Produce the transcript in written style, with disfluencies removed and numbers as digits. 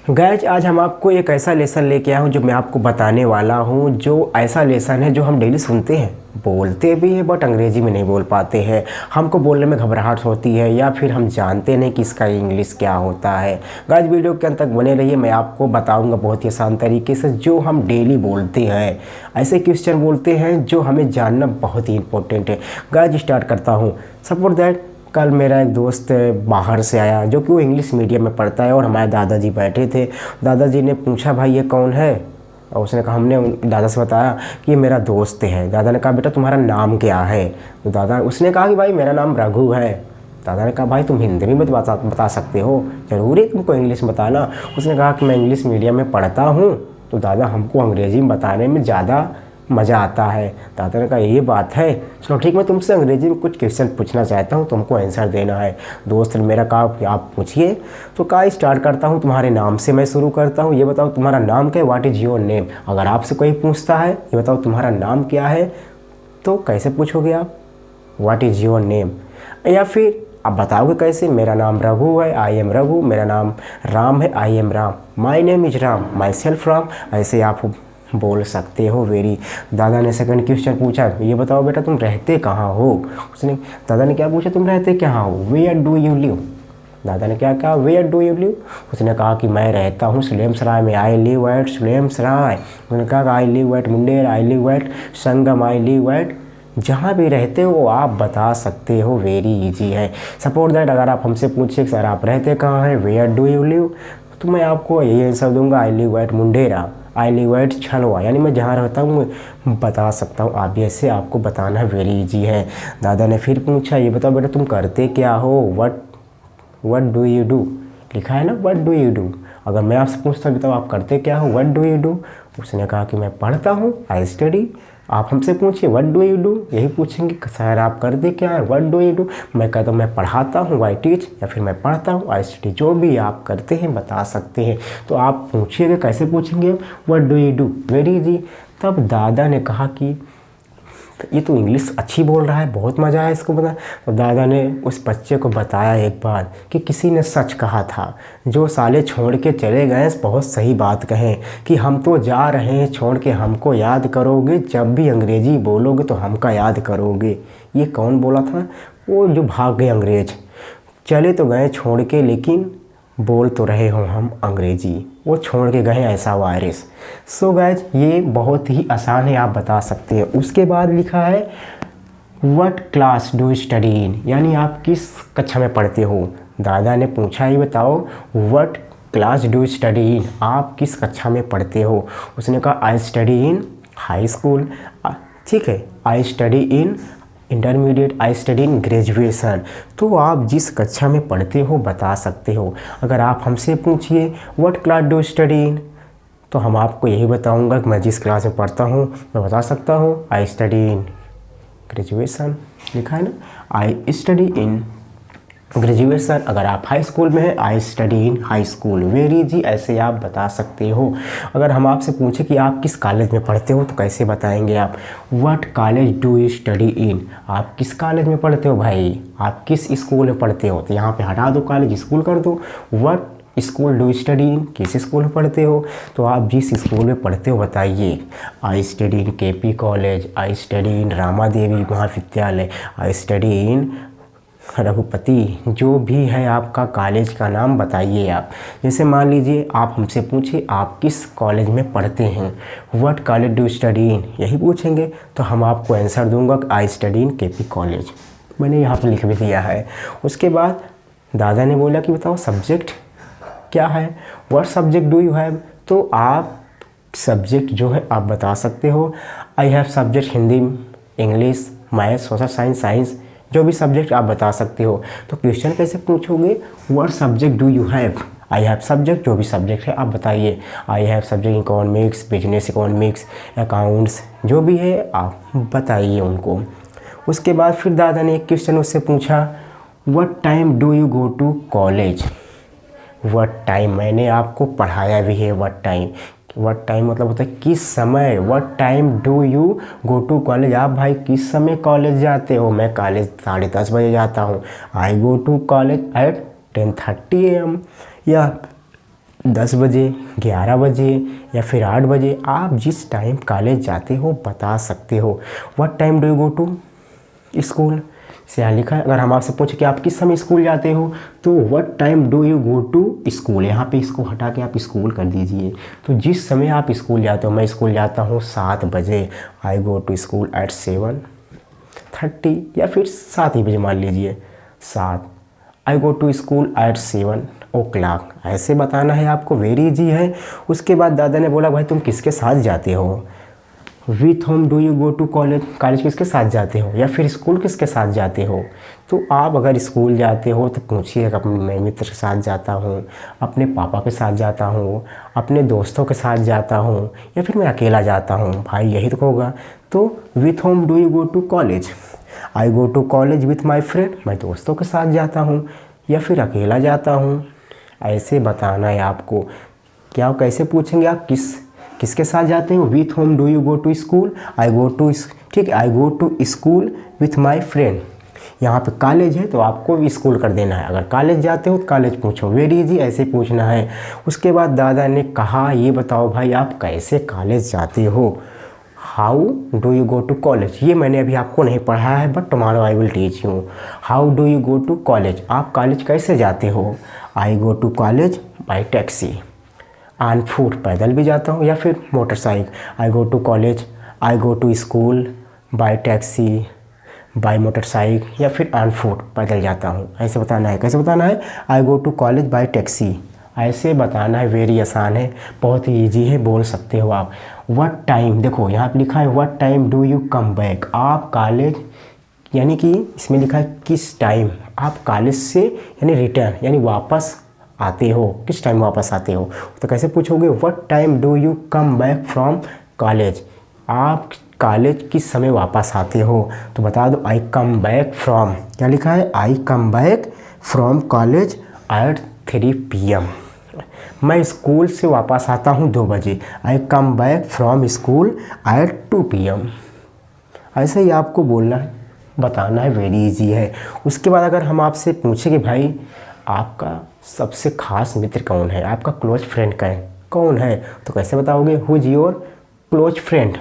Guys आज हम आपको एक ऐसा लेसन लेके आया हूँ जो मैं आपको बताने वाला हूँ, जो ऐसा लेसन है जो हम डेली सुनते हैं, बोलते भी हैं बट अंग्रेज़ी में नहीं बोल पाते हैं। हमको बोलने में घबराहट होती है या फिर हम जानते नहीं कि इसका इंग्लिश क्या होता है। गाइज वीडियो के अंत तक बने रहिए, मैं आपको बताऊँगा बहुत ही आसान तरीके से जो हम डेली बोलते हैं। ऐसे क्वेश्चन बोलते हैं जो हमें जानना बहुत ही इंपॉर्टेंट है। गाइज स्टार्ट करता हूँ। सपोज दैट कल मेरा एक दोस्त बाहर से आया जो कि वो इंग्लिश मीडियम में पढ़ता है और हमारे दादाजी बैठे थे। दादाजी ने पूछा भाई ये कौन है, और उसने कहा, हमने दादा से बताया कि ये मेरा दोस्त है। दादा ने कहा बेटा तुम्हारा नाम क्या है, तो उसने कहा कि भाई मेरा नाम रघु है। दादा ने कहा भाई तुम हिंदी में बता सकते हो, ज़रूरी तुमको इंग्लिश में बताना। उसने कहा कि मैं इंग्लिश मीडियम में पढ़ता हूँ। तो दादा हमको अंग्रेज़ी में बताने में ज़्यादा मज़ा आता है। दादा ने कहा ये बात है, चलो ठीक, मैं तुमसे अंग्रेज़ी में कुछ क्वेश्चन पूछना चाहता हूँ, तुमको आंसर देना है। दोस्त ने मेरा कहा कि आप पूछिए। तो कहा स्टार्ट करता हूँ, तुम्हारे नाम से मैं शुरू करता हूँ। ये बताओ तुम्हारा नाम क्या है, व्हाट इज़ योर नेम। अगर आपसे कोई पूछता है ये बताओ तुम्हारा नाम क्या है, तो कैसे पूछोगे आप, व्हाट इज़ योर नेम। या फिर आप बताओगे कैसे, मेरा नाम रघु है, आई एम रघु। मेरा नाम राम है, I am Ram. My name is Ram, my self Ram. ऐसे आप बोल सकते हो। वेरी। दादा ने सेकंड क्वेश्चन पूछा, ये बताओ बेटा तुम रहते कहाँ हो। दादा ने क्या पूछा, तुम रहते कहाँ हो, वेयर डू यू लिव। दादा ने क्या कहा, वेयर डू यू लिव। उसने कहा कि मैं रहता हूँ सुलेमसराय में, आई लिव एट सुलेमसराय। उसने कहा I live at Munder, I live at Sangam, I live at. जहाँ भी रहते हो आप बता सकते हो। वेरी इजी है। सपोज दैट अगर आप हमसे पूछे सर आप रहते कहाँ हैं, वेयर डू यू लिव, तो मैं आपको यही आंसर दूंगा, I live at Mundera, I live at Chhalwa, यानी मैं जहाँ रहता हूँ बता सकता हूँ। आप ऐसे आपको बताना वेरी इजी है। दादा ने फिर पूछा, ये बताओ बेटा तुम करते क्या हो, व्हाट डू यू डू। लिखा है ना व्हाट डू यू डू। अगर मैं आपसे पूछता बताओ आप करते क्या हो, व्हाट डू यू डू। उसने कहा कि मैं पढ़ता हूँ, आई स्टडी। आप हमसे पूछिए व्हाट डू यू डू, यही पूछेंगे सर आप करते क्या है, व्हाट डू यू डू। मैं कहता हूँ मैं पढ़ाता हूँ, आई टीच, या फिर मैं पढ़ता हूँ, आई स्टडी। जो भी आप करते हैं बता सकते हैं। तो आप पूछिएगा कैसे पूछेंगे, what do you do, very easy. तब दादा ने कहा कि ये तो इंग्लिश अच्छी बोल रहा है, बहुत मज़ा आया इसको बता। तो दादा ने उस बच्चे को बताया एक बार कि किसी ने सच कहा था, जो साले छोड़ के चले गए बहुत सही बात कहें कि हम तो जा रहे हैं छोड़ के, हमको याद करोगे, जब भी अंग्रेज़ी बोलोगे तो हमका याद करोगे। ये कौन बोला था, वो जो भाग गए अंग्रेज, चले तो गए छोड़ के लेकिन बोल तो रहे हो हम अंग्रेज़ी, वो छोड़ के गए ऐसा वायरस। सो गाइज ये बहुत ही आसान है, आप बता सकते हैं। उसके बाद लिखा है what class do you study in, यानी आप किस कक्षा में पढ़ते हो। दादा ने पूछा ये बताओ what class do you study in, आप किस कक्षा में पढ़ते हो। उसने कहा आई स्टडी इन हाई स्कूल। ठीक है, आई study in intermediate, I study in graduation. तो आप जिस कक्षा में पढ़ते हो बता सकते हो। अगर आप हमसे पूछिए what class do study in, तो हम आपको यही बताऊंगा कि मैं जिस क्लास में पढ़ता हूँ मैं बता सकता हूँ आई स्टडी इन ग्रेजुएशन। लिखा है ना आई स्टडी इन ग्रेजुएशन। अगर आप हाई स्कूल में हैं, आई स्टडी इन हाई स्कूल। वेरी इजी, ऐसे आप बता सकते हो। अगर हम आपसे पूछें कि आप किस कॉलेज में पढ़ते हो तो कैसे बताएंगे आप, what college do you study in, आप किस कॉलेज में पढ़ते हो भाई, आप किस स्कूल में पढ़ते हो। तो यहाँ पे हटा दो कॉलेज, स्कूल कर दो। What school do study in, किस स्कूल में पढ़ते हो, तो आप जिस स्कूल में पढ़ते हो बताइए। I study in KP college, I study in Rama Devi Mahavidyalaya, I study इन रघुपति। जो भी है आपका कॉलेज का नाम बताइए आप। जैसे मान लीजिए आप हमसे पूछिए आप किस कॉलेज में पढ़ते हैं, what college do study in, यही पूछेंगे तो हम आपको आंसर दूंगा आई स्टडी इन केपी कॉलेज। मैंने यहाँ पर लिख भी दिया है। उसके बाद दादा ने बोला कि बताओ सब्जेक्ट क्या है, what subject do you have, तो आप सब्जेक्ट जो है आप बता सकते हो। I have subject Hindi, English, math, social science, science, जो भी सब्जेक्ट आप बता सकते हो। तो क्वेश्चन कैसे पूछोगे, what subject do you have, I have subject, जो भी सब्जेक्ट है आप बताइए। I have subject economics, business economics, accounts, जो भी है आप बताइए उनको। उसके बाद फिर दादा ने एक क्वेश्चन उससे पूछा, what time do you go to college. What time मैंने आपको पढ़ाया भी है, व्हाट टाइम, व्हाट टाइम मतलब होता है किस समय। What time do you go to college, आप भाई किस समय कॉलेज जाते हो। मैं कॉलेज 10:30 बजे जाता हूँ, I go to college at 10:30 AM। या 10 बजे, 11 बजे या फिर 8 बजे, आप जिस टाइम कॉलेज जाते हो बता सकते हो। What time do you go to school, से यहाँ लिखा है। अगर हम आपसे पूछे कि आप किस समय स्कूल जाते हो, तो what time do you go to school, यहाँ पे इसको हटा के आप स्कूल कर दीजिए। तो जिस समय आप स्कूल जाते हो, मैं स्कूल जाता हूँ 7 बजे, I go to school at 7:30 या फिर 7 ही बजे मान लीजिए 7, I go to school at 7 o'clock, ऐसे बताना है आपको, वेरी इजी है। उसके बाद दादा ने बोला भाई तुम किसके साथ जाते हो, with home do you go to college, college किसके साथ जाते हो या फिर स्कूल किसके साथ जाते हो। तो आप अगर स्कूल जाते हो तो पूछिएगा मैं मित्र के साथ जाता हूँ, अपने पापा के साथ जाता हूँ, अपने दोस्तों के साथ जाता हूँ या फिर मैं अकेला जाता हूँ, भाई यही तो होगा। तो with home do you go to college, I go to college with my friend, मैं दोस्तों के साथ जाता हूँ या फिर अकेला जाता हूँ, ऐसे बताना है आपको। क्या कैसे पूछेंगे आप, किसके साथ जाते हो, with home do you go to school, I go to, ठीक है, I go to school with my friend. यहाँ पे कॉलेज है तो आपको भी स्कूल कर देना है, अगर कॉलेज जाते हो तो कॉलेज पूछो, वेरी इजी, ऐसे पूछना है। उसके बाद दादा ने कहा ये बताओ भाई आप कैसे कॉलेज जाते हो, how do you go to college, ये मैंने अभी आपको नहीं पढ़ा है but tomorrow I will teach you. How do you go to college, आप कॉलेज कैसे जाते हो, I go to college by taxi, on foot, पैदल भी जाता हूँ या फिर motorcycle, I go to college, I go to school by taxi, by motorcycle या फिर ऑन फुट, पैदल जाता हूँ, ऐसे बताना है। कैसे बताना है, I go to college by taxi, ऐसे बताना है, वेरी आसान है, बहुत ही ईजी है, बोल सकते हो आप। व्हाट टाइम, देखो यहाँ पे लिखा है what time do you come back, आप कॉलेज, यानी कि इसमें लिखा है किस टाइम आप कॉलेज से यानी रिटर्न यानी वापस आते हो, किस टाइम वापस आते हो। तो कैसे पूछोगे, what time do you come back from college, आप कॉलेज किस समय वापस आते हो। तो बता दो आई कम बैक फ्रॉम, क्या लिखा है, I come back from college at 3 PM, मैं स्कूल से वापस आता हूँ 2 बजे, I come back from school at 2 PM। ऐसे ही आपको बोलना है, बताना है, वेरी इजी है। उसके बाद अगर हम आपसे पूछें कि भाई आपका सबसे खास मित्र कौन है, आपका क्लोज फ्रेंड कौन है, तो कैसे बताओगे, who is your close friend.